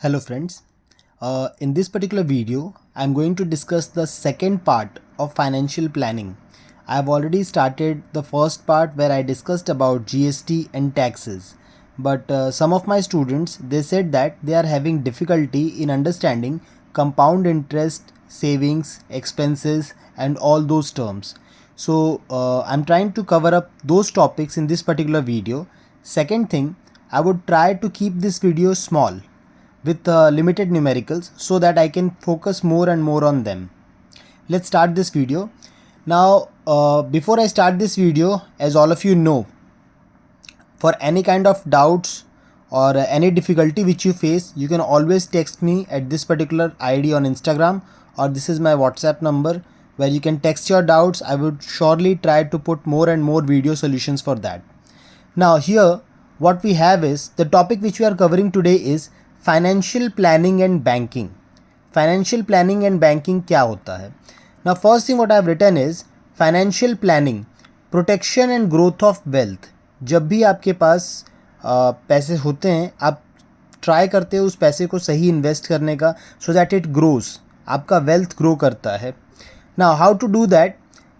Hello friends, in this particular video I am going to discuss the second part of financial planning. I have already started the first part where I discussed about GST and taxes, but some of my students they said that they are having difficulty in understanding compound interest, savings, expenses and all those terms. So I'm trying to cover up those topics in this particular video. Second thing, I would try to keep this video small with limited numericals so that I can focus more and more on them. Let's start this video. Now, before I start this video, as all of you know, for any kind of doubts or any difficulty which you face, you can always text me at this particular ID on Instagram, or this is my WhatsApp number where you can text your doubts. I would surely try to put more and more video solutions for that. Now here what we have is the topic which we are covering today is financial planning and banking. Financial planning and banking क्या होता है? Now first thing what I have written is financial planning, protection and growth of wealth. जब भी आपके पास पैसे होते हैं आप ट्राई करते हो उस पैसे को सही इन्वेस्ट करने का सो दैट इट ग्रोज, आपका वेल्थ ग्रो करता है. Now how to do that?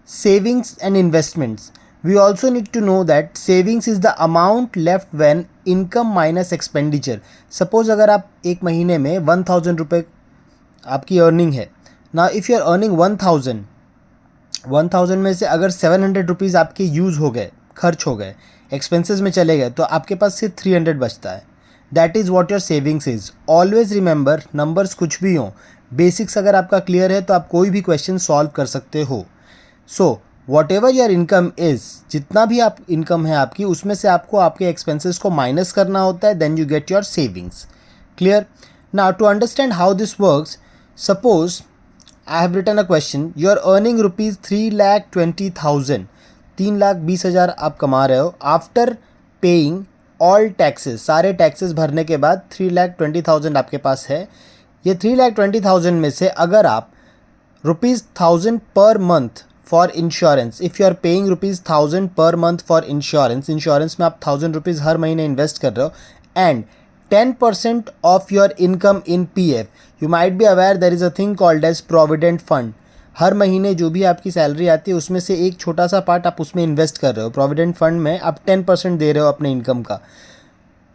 Savings and investments. We also need to know that savings is the amount left when income minus expenditure. Suppose अगर आप एक महीने में 1000 रुपये आपकी अर्निंग है. Now if you are earning 1000 में से अगर 700 रुपीज़ आपके यूज़ हो गए, खर्च हो गए, एक्सपेंसेस में चले गए, तो आपके पास सिर्फ 300 बचता है. That is what your savings is. Always remember, numbers कुछ भी हों, बेसिक्स अगर आपका क्लियर है तो आप कोई भी क्वेश्चन सॉल्व कर सकते हो. So what ever your income is, जितना भी आप इनकम है आपकी, उसमें से आपको आपके एक्सपेंसेस को माइनस करना होता है. Then you get your savings. Clear? Now to understand how this works, suppose I have written a question. You are earning rupees 3,20,000. 3,20,000 आप कमा रहे हो आफ्टर पेइंग ऑल टैक्सेस. सारे टैक्सेस भरने के बाद 3,20,000 आपके पास है. ये 3,20,000 में से अगर आप ₹1,000 per month for insurance, if you are paying ₹1,000 per month for insurance, insurance में आप 1,000 रुपीज़ हर महीने इन्वेस्ट कर रहे हो, and 10% of your income in PF. You might be aware there is a thing called as provident fund. हर महीने जो भी आपकी सैलरी आती है उसमें से एक छोटा सा पार्ट आप उसमें इन्वेस्ट कर रहे हो. प्रोविडेंट फंड में आप 10% दे रहे हो अपने इनकम का.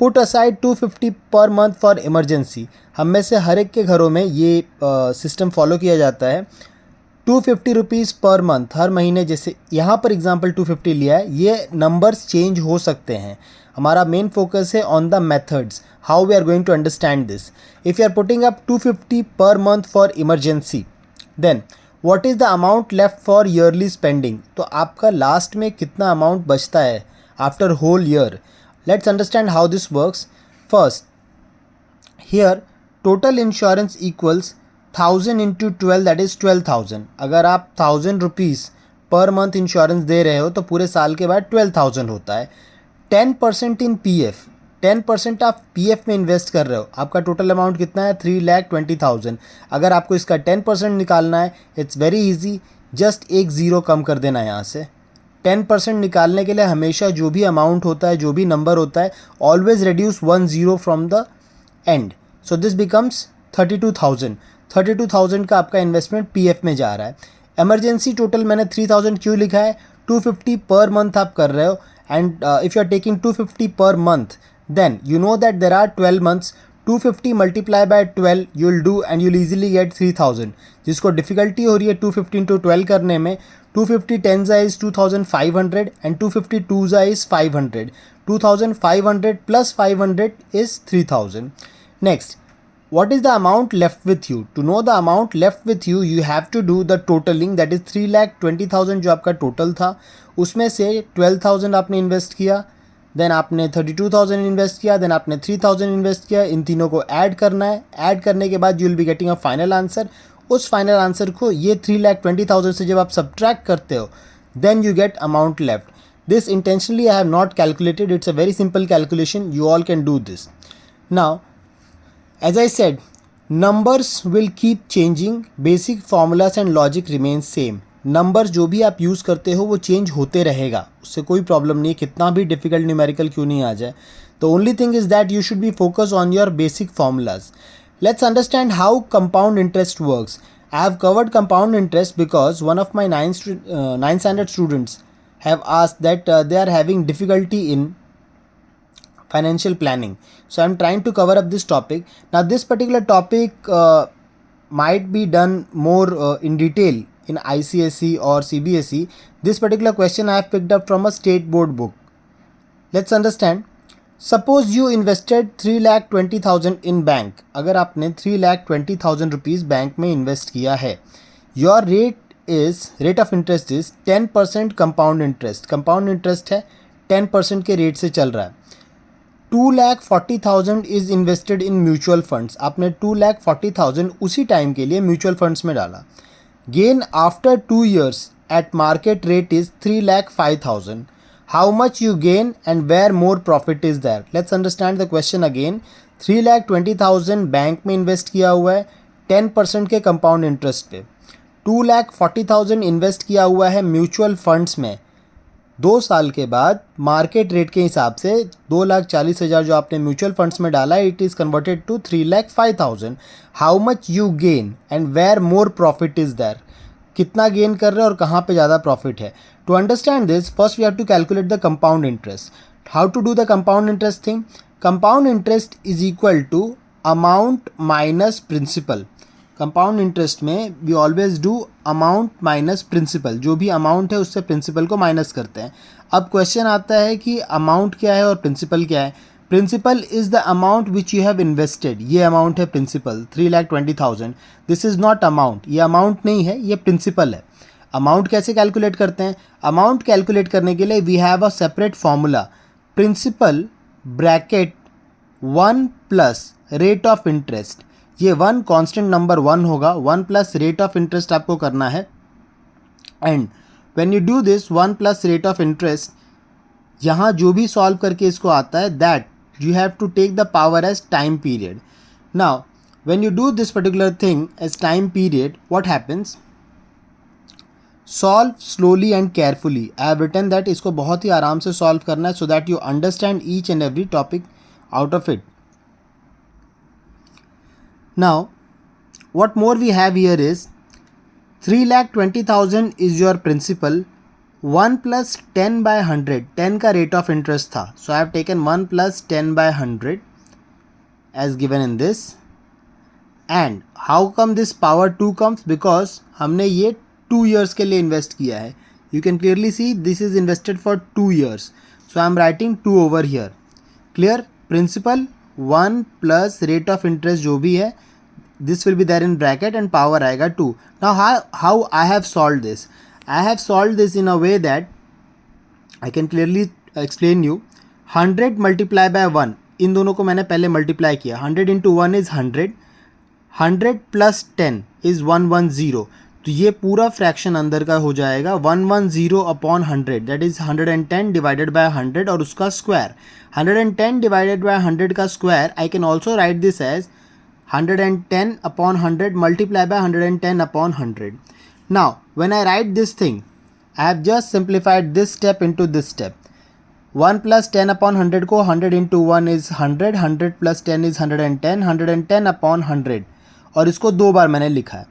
Put aside 250 per month for emergency. हम में से हर एक के घरों में ये सिस्टम फॉलो किया जाता है. 250 रुपीज़ पर मंथ हर महीने. जैसे यहाँ पर एग्जांपल 250 लिया है, ये नंबर्स चेंज हो सकते हैं. हमारा मेन फोकस है on the methods, how we are going to understand this. If you are putting up 250 per month for emergency, then what is the amount left for yearly spending. तो आपका last में कितना amount बचता है after whole year. Let's understand how this works. First here total insurance equals 1000 into 12, that is 12,000. अगर आप 1000 rupees per month insurance दे रहे हो तो पूरे साल के बाद 12,000 होता है. 10% इन PF, 10% आप PF में इन्वेस्ट कर रहे हो. आपका टोटल अमाउंट कितना है? 3,20,000. अगर आपको इसका 10% निकालना है, इट्स वेरी इजी, जस्ट एक ज़ीरो कम कर देना है यहाँ से. 10% निकालने के लिए हमेशा जो भी अमाउंट होता है, जो भी नंबर होता है, always reduce 1 0 from the end. So this becomes 32,000. 32,000 का आपका इन्वेस्टमेंट PF में जा रहा है. एमरजेंसी टोटल मैंने 3,000 क्यों लिखा है? 250 पर मंथ आप कर रहे हो, and if you are taking 250 per month, then you know that there are 12 months. 250 multiply by 12 you will do and you will easily get 3,000. जिसको डिफिकल्टी हो रही है 250 इंटू 12 करने में, 250 10 is 2,500 and 250 2 is 500. 2,500 plus 500 is 3,000. Next, what is the amount left with you? To know the amount left with you, you have to do the totaling, that is 3,20,000 जो आपका total था, उसमें से 12,000 आपने इन्वेस्ट किया, then आपने 32,000 invest किया, then आपने 3,000 इन्वेस्ट किया. इन तीनों को ऐड करना है. ऐड करने के बाद you will be getting a final answer. उस फाइनल आंसर को ये 3,20,000 से जब आप सब्ट्रैक्ट करते हो, then you get amount left. This intentionally I have not calculated, it's a very simple calculation, you all can do this. Now as I said, numbers will keep changing, basic formulas and logic remain same. Numbers जो भी आप use करते हो वो change होते रहेगा, उससे कोई प्रॉब्लम नहीं है, कितना भी डिफ़िकल्ट न्यूमेरिकल क्यों नहीं आ जाए. The only thing is that you should be focus on your basic formulas. Let's understand how compound interest works. I have covered compound interest because one of my ninth standard students have asked that they are having difficulty in financial planning. So I'm trying to cover up this topic. Now this particular topic might be done more in detail in ICSE or CBSE. This particular question I have picked up from a state board book. Let's understand. Suppose you invested 3,20,000 in bank. अगर आपने 3,20,000 rupees bank में invest किया है, your rate of interest is 10% compound interest. Compound interest है 10% के rate से चल रहा है. 2,40,000 is invested in mutual funds. आपने 2,40,000 उसी टाइम के लिए म्यूचुअल फंड्स में डाला. Gain after 2 years eight market rate is 3,05,000. How much you gain and where more profit is there? Let's understand the question again. 3,20,000 bank में invest किया हुआ है 10% के कंपाउंड इंटरेस्ट पे. 2,40,000 इन्वेस्ट किया हुआ है म्यूचुअल फंड्स में. 2 साल के बाद मार्केट रेट के हिसाब से 2,40,000 जो आपने म्यूचुअल फंड्स में डाला है, it is converted to 3,05,000. How much you gain and where more profit is there? कितना गेन कर रहे हैं और कहाँ पे ज़्यादा प्रॉफिट है. To understand this, first we have to calculate the compound interest. How to do the compound interest thing? Compound interest is equal to amount minus principal. Compound interest में we always do amount minus principal. जो भी amount है उससे principal को minus करते हैं. अब question आता है कि अमाउंट क्या है और प्रिंसिपल क्या है. Principal is the amount which you have invested. ये अमाउंट है principal 3,20,000. This is not amount. ये अमाउंट नहीं है, ये प्रिंसिपल है. अमाउंट कैसे कैलकुलेट करते हैं? अमाउंट कैलकुलेट करने के लिए we have a separate formula. Principal bracket 1 plus rate of interest. ये 1 कांस्टेंट नंबर 1 होगा. 1 प्लस रेट ऑफ इंटरेस्ट आपको करना है. And when you do this 1 plus rate of interest, यहाँ जो भी सॉल्व करके इसको आता है, that you have to take the power as time period. Now when you do this particular thing as time period, what happens? Solve slowly and carefully. I have written that इसको बहुत ही आराम से solve करना है so that you understand each and every topic out of it. Now what more we have here is 3,20,000 is your principal. 1 plus 10 by 100. 10 का rate of interest था. सो I have taken 1 plus 10 by 100 as given in this. And how come this power 2 comes? Because हमने ये 2 years के लिए invest किया है. You can clearly see this is invested for 2 years. So I am writing 2 over here. Clear? Principal 1 plus rate of interest जो भी है, this will be there in bracket and power आएगा 2. Now how I have solved this? I have solved this in a way that I can clearly explain you. 100 multiply by 1, इन दोनों को मैंने पहले multiply किया. 100 into 1 is 100. 100 plus 10 is 110. तो ये पूरा fraction अंदर का हो जाएगा 110 upon 100. That is 110 divided by 100 और उसका स्क्वायर. 110 डिवाइडेड बाय 100 का square I can also write this as 110 upon 100 multiply by 110 upon 100. Now when I write this thing, I have just simplified this step into this step. 1 plus 10 upon 100 को 100 into 1 is 100. 100 plus 10 is 110. 110 upon 100 और इसको 2 बार मैंने लिखा है.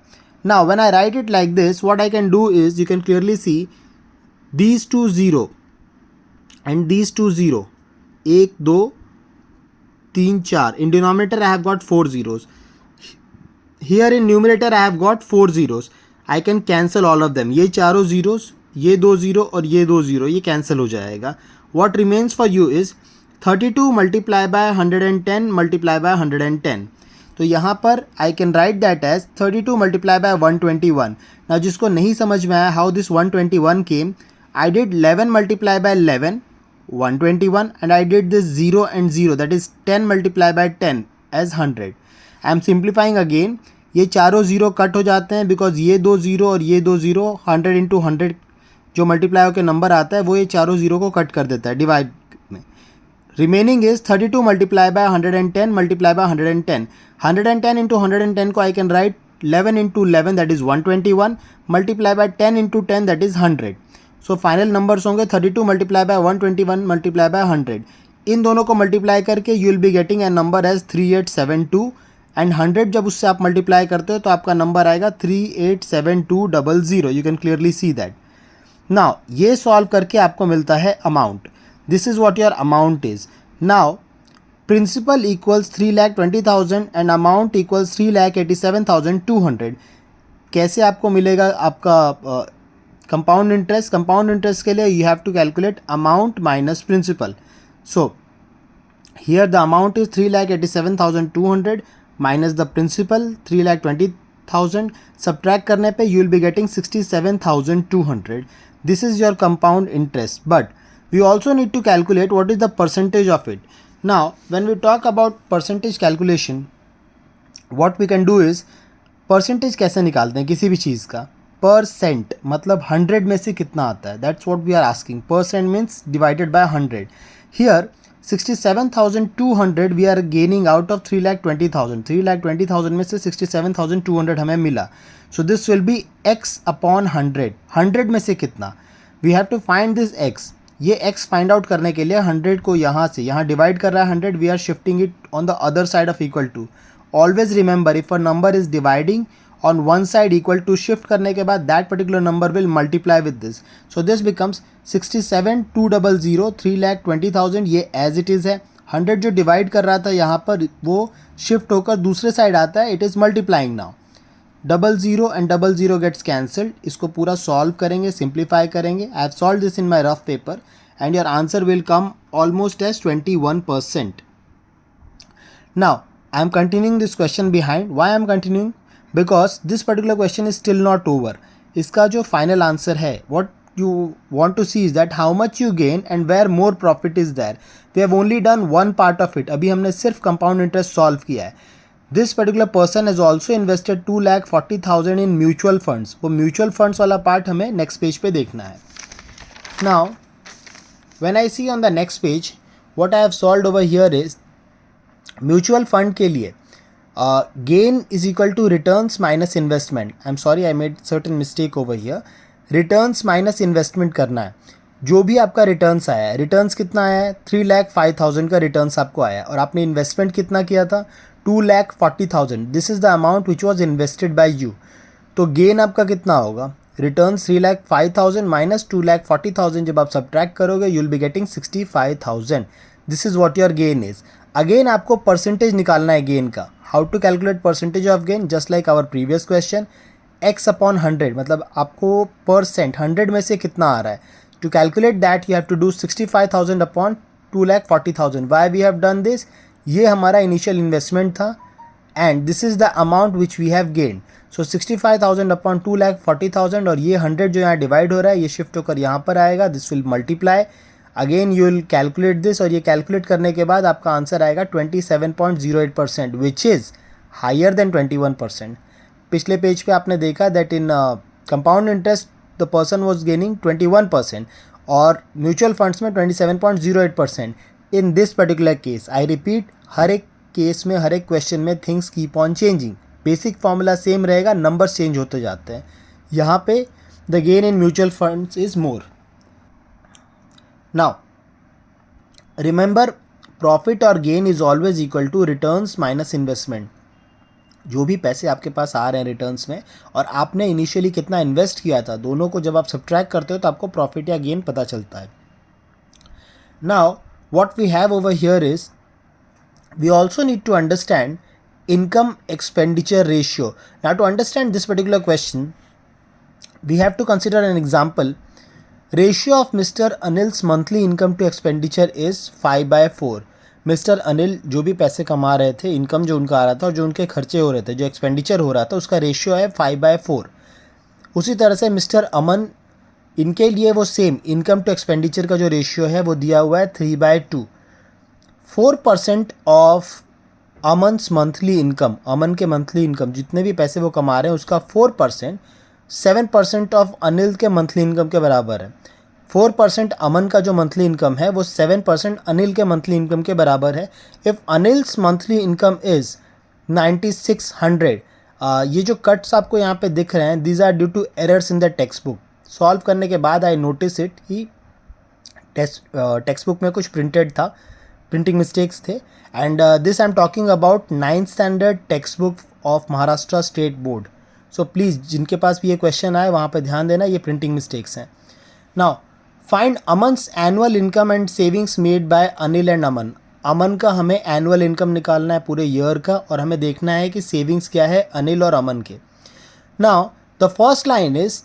Now when I write it like this, what I can do is, you can clearly see these two 0 and these two 0. 1 2 3 4. In denominator I have got 4 zeros. Here in numerator I have got 4 zeros. I can cancel all of them. ये चारों zeros, ये 2 0 और ये 2 0, ये cancel हो जाएगा. What remains for you is 32 multiply by 110 multiply by 110. तो यहाँ पर I can write that as 32 multiply by 121. ना जिसको नहीं समझ में आया how this 121 came, I did 11 multiply by 11 121 and I did this 0 and 0, that is 10 multiplied by 10 as 100. I am simplifying again. ये चारों ज़ीरो कट हो जाते हैं बिकॉज ये 2 0 और ये 2 0 100 into 100 जो मल्टीप्लाई होकर नंबर आता है वो ये चारों ज़ीरो को कट कर देता है डिवाइड में. Remaining is 32 multiply by 110 multiply by 110. 110 into 110 को I can write 11 into 11 that is 121 multiply by 10 into 10 that is 100. So final numbers होंगे 32 मल्टीप्लाई बाय 121 मल्टीप्लाई बाय 100. इन दोनों को मल्टीप्लाई करके you will be getting a number as 3872 and 100 जब उससे आप मल्टीप्लाई करते हो तो आपका नंबर आएगा 387200. You can clearly see that. Now ये सॉल्व करके आपको मिलता है amount. This is what your amount is. Now principal equals 3,20,000 and amount equals 3,87,200. कैसे आपको मिलेगा आपका कंपाउंड इंटरेस्ट? कंपाउंड इंटरेस्ट के लिए you have to calculate amount minus principal. So here the amount is 3,87,200 minus the principal 3,20,000. Subtract करने पे you will be getting 67,200. This is your compound interest. But we also need to calculate what is the percentage of it. Now when we talk about percentage calculation, what we can do is percentage कैसे निकालते हैं किसी भी चीज़ का? Percent मतलब 100 में से कितना आता है, that's what we are asking. Percent means divided by 100. Here 67,200 we are gaining out of 3,20,000. 3,20,000 में से 67,200 हमें मिला. So this will be x upon 100. 100 में से कितना? We have to find this x. ये x फाइंड आउट करने के लिए 100 को यहाँ से यहाँ डिवाइड कर रहा है 100. We are shifting it on the other side of equal to. Always remember if a number is dividing on one side equal to, shift करने के बाद that particular number will multiply with this. So this becomes 67,200 3,20,000. ये as it is है. 100 जो divide कर रहा था यहाँ पर वो शिफ्ट होकर दूसरे साइड आता है. It is multiplying now. 00 and 00 gets cancelled. इसको पूरा सॉल्व करेंगे, सिंप्लीफाई करेंगे. I have solve this in my rough paper and your answer will come almost as 21%. Now I am continuing this question behind. Why I am continuing? Because this particular question is still not over. इसका जो final answer है, what you want to see is that how much you gain and where more profit is there. We have only done one part of it. अभी हमने सिर्फ compound interest solve किया है. This particular person has also invested 2,40,000 in mutual funds. वो mutual funds वाला part हमें next page पे देखना है. Now when I see on the next page what I have solved over here is mutual fund के लिए gain is equal to returns minus investment. I am sorry I made certain mistake over here. Returns minus investment करना है. जो भी आपका returns आया है, returns कितना आया है? 3,05,000 का रिटर्न्स आपको आया और आपने इन्वेस्टमेंट कितना किया था? 2,40,000. This is the amount which was invested by you. तो गेन आपका कितना होगा? Returns 3,05,000 minus 2,40,000. जब आप सब्ट्रैक्ट करोगे you will be getting 65,000. This is what your gain is. Again आपको परसेंटेज निकालना है गेन का. How to calculate percentage of gain? Just like our previous question. x upon 100 मतलब आपको परसेंट 100 में से कितना आ रहा है. To calculate that you have to do 65,000 upon 2,40,000. Why we have done this? ये हमारा इनिशियल इन्वेस्टमेंट था and this is the amount which we have gained. So 65,000 upon 2,40,000 और ये 100 जो यहाँ डिवाइड हो रहा है ये शिफ्ट होकर यहाँ पर आएगा. This will multiply. Again you will calculate this और ये कैलकुलेट करने के बाद आपका आंसर आएगा 27.08% विच इज़ हायर देन 21%. पिछले पेज पे आपने देखा that in compound interest the person was gaining 21% और म्यूचुअल फंड्स में 27.08%. In this particular case I repeat, हर एक केस में हर एक क्वेश्चन में things keep on changing. Basic formula same रहेगा, नंबर्स चेंज होते जाते हैं. यहाँ पे the gain in mutual funds is more. Now remember, profit और gain is always equal to returns minus investment. जो भी पैसे आपके पास आ रहे हैं रिटर्न्स में और आपने इनिशियली कितना इन्वेस्ट किया था, दोनों को जब आप सब्ट्रैक्ट करते हो तो आपको प्रॉफिट या गेन पता चलता है. Now what we have over here is we also need to understand income expenditure ratio. Now to understand this particular question we have to consider an example. Ratio of Mr. Anil's monthly income to expenditure is 5/4. Mister Anil जो भी पैसे कमा रहे थे, income जो उनका आ रहा था और जो उनके खर्चे हो रहे थे, जो एक्सपेंडिचर हो रहा था, उसका रेशियो है 5/4. उसी तरह से मिस्टर अमन, इनके लिए वो सेम इनकम टू एक्सपेंडिचर का जो रेशियो है वो दिया हुआ है 3/2. 4% ऑफ अमनस मंथली इनकम, अमन के मंथली इनकम जितने भी पैसे वो कमा रहे हैं उसका 4% 7% ऑफ अनिल के मंथली इनकम के बराबर है. 4% अमन का जो मंथली इनकम है वो 7% अनिल के मंथली इनकम के बराबर है. If Anil's monthly income is 9,600. ये जो कट्स आपको यहाँ पे दिख रहे हैं, these are due to errors in the textbook. Solve करने के बाद आई नोटिस इट कि टेक्स्ट बुक में कुछ प्रिंटेड था प्रिंटिंग मिस्टेक्स थे. And this I am talking about 9th standard textbook of Maharashtra state board. So please जिनके पास भी ये क्वेश्चन आए वहाँ पे ध्यान देना, ये प्रिंटिंग मिस्टेक्स हैं. Now find Aman's annual income and savings made by Anil and Aman. Aman का हमें एनुअल इनकम निकालना है पूरे ईयर का, और हमें देखना है कि सेविंग्स क्या है अनिल और अमन के. Now the first line is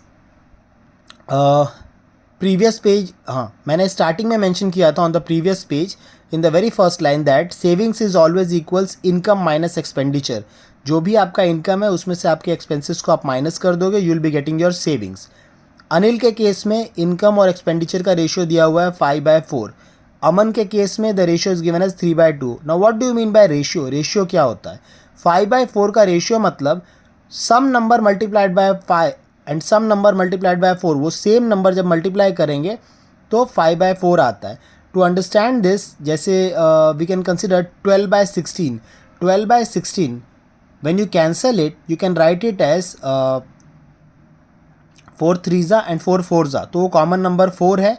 previous page. हाँ, मैंने स्टार्टिंग में मेंशन किया था on the previous page in the very first line that savings is always equals income minus expenditure. जो भी आपका इनकम है उसमें से आपके एक्सपेंसेस को आप माइनस कर दोगे, you will be getting your savings. Anil के केस में इनकम और एक्सपेंडिचर का रेशियो दिया हुआ है 5/4. अमन के केस में the ratio is given as 3/2. Now what do you mean by ratio? Ratio क्या होता है? 5/4 का रेशियो मतलब some number multiplied by 5 and some number multiplied by 4. वो सेम नंबर जब मल्टीप्लाई करेंगे तो 5/4 आता है. टू अंडरस्टैंड दिस, जैसे we can consider 12/16. 12/16 when you cancel it you can write it as 4 3s and 4 4s. तो वो कॉमन नंबर 4 है,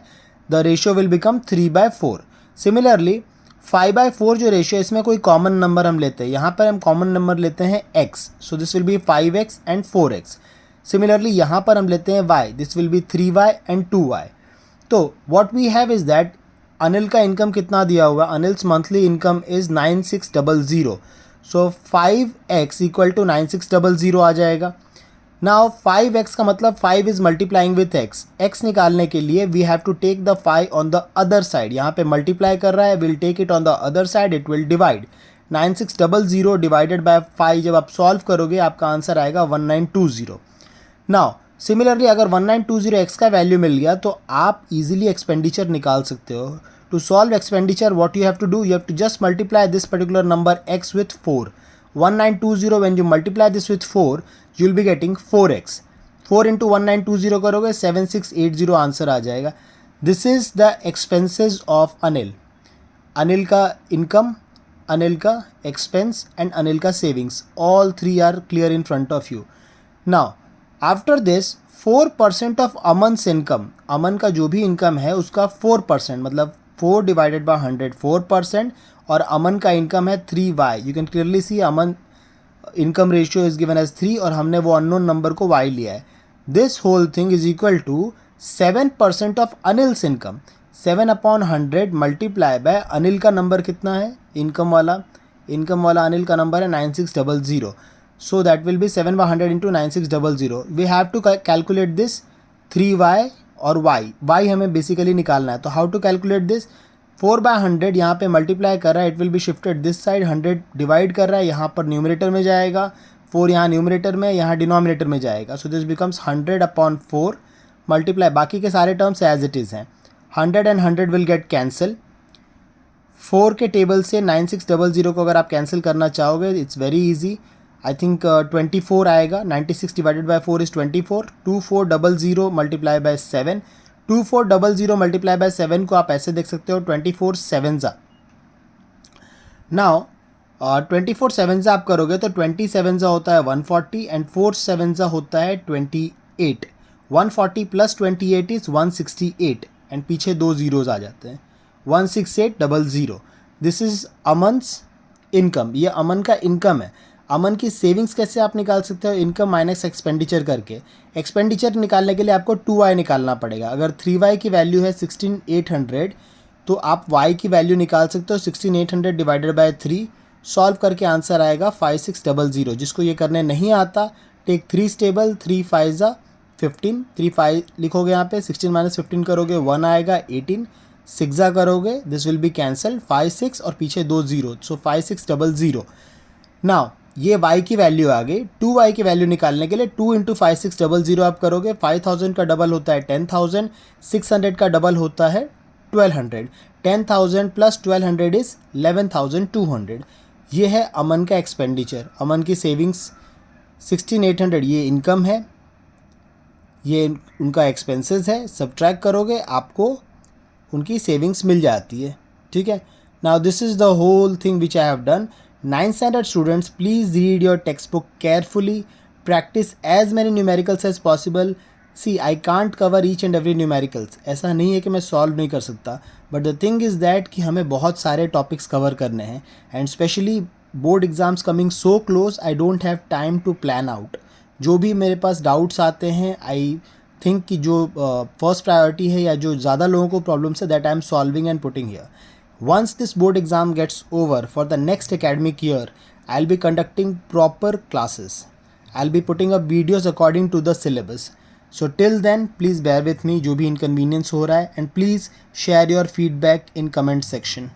the ratio will become 3/4. Similarly 5/4 जो रेशियो, इसमें कोई कॉमन नंबर हम लेते हैं, यहाँ पर हम कॉमन नंबर लेते हैं x, so this will be 5x and 4x. Similarly यहाँ पर हम लेते हैं y, this will be 3y and 2y. तो what we have is that Anil का इनकम कितना दिया हुआ है? Anil's monthly income is 9600. So 5x equal to 9600 आ जाएगा. नाउ 5x का मतलब 5 is multiplying with x. x निकालने के लिए we have to take the 5 on the other side. यहाँ पे मल्टीप्लाई कर रहा है, will take it on the other side, it will divide. 9600 divided by 5 जब आप सॉल्व करोगे आपका आंसर आएगा 1920. नाउ सिमिलरली अगर 1920 x का वैल्यू मिल गया तो आप इजीली एक्सपेंडिचर निकाल सकते हो. To solve expenditure, what you have to do, you have to just multiply this particular number x with 4. 1920, when you multiply this with 4, you will be getting 4x. 4 into 1920 करोगे 7680 answer आ जाएगा. This is the expenses of Anil. Anil का income, Anil का expense and Anil का savings, all three are clear in front of you. Now, after this 4% of अमन's income, अमन का जो भी income है उसका 4% मतलब 4 डिवाइडेड बाय 100, 4%. और अमन का इनकम है 3y. You can clearly see Aman income ratio is given as 3 और हमने वो अननोन नंबर को y लिया है. This whole thing is equal to 7% of Anil's income. 7/100 multiply by Anil का नंबर कितना है इनकम वाला अनिल का नंबर है 9600. So that will be 7/100 into 9600. We have to calculate this 3y और y हमें बेसिकली निकालना है. तो हाउ टू कैलकुलेट दिस? 4/100 यहाँ पे मल्टीप्लाई कर रहा है, it will be shifted this side. 100 divide कर रहा है, यहाँ पर न्यूमरेटर में जाएगा, 4 यहाँ न्यूमरेटर में, यहाँ डिनोमिनेटर में जाएगा. सो दिस बिकम्स 100/4 मल्टीप्लाई. बाकी के सारे टर्म्स एज इट इज़ हैं. 100 एंड 100 विल गेट कैंसिल. 4 के टेबल से 9600 को अगर आप कैंसिल करना चाहोगे it's very easy. I think 24 आएगा. 96 divided by 4 is 24. 2400 multiply by 7. 2400 multiply by 7 को आप ऐसे देख सकते हो 24 7s. नाउ 24 7s आप करोगे तो 20 7s होता है 140 एंड 4 7s होता है 28. 140 प्लस 28 इज़ 168 एंड पीछे 2 ज़ीरोज़ आ जाते हैं. 16800. This is Aman's income. ये अमन का इनकम है. अमन की सेविंग्स कैसे आप निकाल सकते हो? इनकम माइनस एक्सपेंडिचर करके. एक्सपेंडिचर निकालने के लिए आपको 2y निकालना पड़ेगा. अगर 3y की वैल्यू है 16800 तो आप y की वैल्यू निकाल सकते हो 16800 डिवाइडेड बाय 3. सॉल्व करके आंसर आएगा 5600. जिसको ये करने नहीं आता, टेक 3 टेबल, 3 5 15, 3 5 लिखोगे यहाँ पे, 16 - 15 करोगे 1 आएगा, 18 6 करोगे दिस विल बी कैंसल, 5 6 और पीछे 2 0. सो 5600. नाउ ये y की वैल्यू आ गई. 2y की वैल्यू निकालने के लिए 2 इंटू 5600 आप करोगे. 5000 का डबल होता है 10,000. 600 का डबल होता है 1200. 10,000 प्लस 1200 इज़ 11,200. ये है अमन का एक्सपेंडिचर. अमन की सेविंग्स 16800 ये इनकम है, ये उनका एक्सपेंसेस है. सब्ट्रैक्ट करोगे आपको उनकी सेविंग्स मिल जाती है. ठीक है. Now this is the whole thing which I have done. 9th standard students, please read your textbook carefully. Practice as many numericals as possible. See, I can't cover each and every numericals. ऐसा नहीं है कि मैं solve नहीं कर सकता, but the thing is that कि हमें बहुत सारे टॉपिक्स कवर करने हैं and specially board exams coming so close, I don't have time to plan out. जो भी मेरे पास डाउट्स आते हैं, आई थिंक कि जो फर्स्ट प्रायोरिटी है या जो ज़्यादा लोगों को प्रॉब्लम्स है, that I am solving and putting here. Once this board exam gets over, for the next academic year, I'll be conducting proper classes. I'll be putting up videos according to the syllabus. So till then, please bear with me जो भी inconvenience हो रहा है, and please share your feedback in comment section.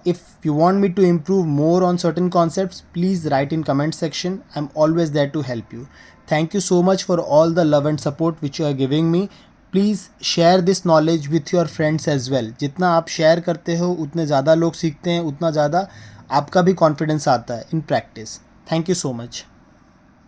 If you want me to improve more on certain concepts, please write in comment section. I'm always there to help you. Thank you so much for all the love and support which you are giving me. Please share this knowledge with your friends as well. जितना आप share करते हो उतने ज़्यादा लोग सीखते हैं, उतना ज़्यादा आपका भी कॉन्फिडेंस आता है in practice. Thank you so much.